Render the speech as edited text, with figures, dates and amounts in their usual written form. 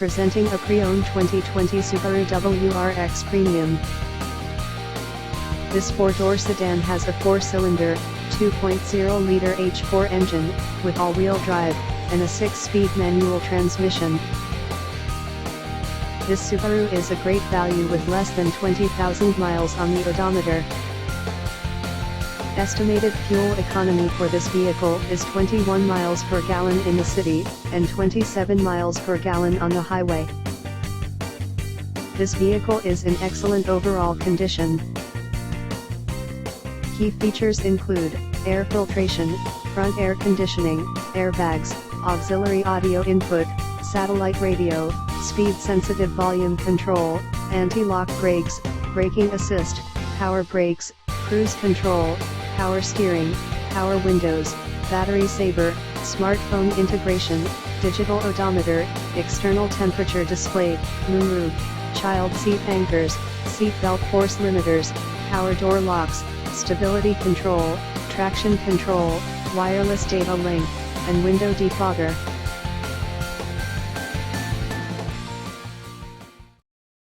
Presenting a pre-owned 2020 Subaru WRX Premium. This four-door sedan has a four-cylinder, 2.0-liter H4 engine, with all-wheel drive, and a 6-speed manual transmission. This Subaru is a great value with less than 20,000 miles on the odometer. Estimated fuel economy for this vehicle is 21 miles per gallon in the city, and 27 miles per gallon on the highway. This vehicle is in excellent overall condition. Key features include air filtration, front air conditioning, airbags, auxiliary audio input, satellite radio, speed-sensitive volume control, anti-lock brakes, braking assist, power brakes, cruise control, power steering, power windows, battery saver, smartphone integration, digital odometer, external temperature display, moonroof, child seat anchors, seat belt force limiters, power door locks, stability control, traction control, wireless data link, and window defogger.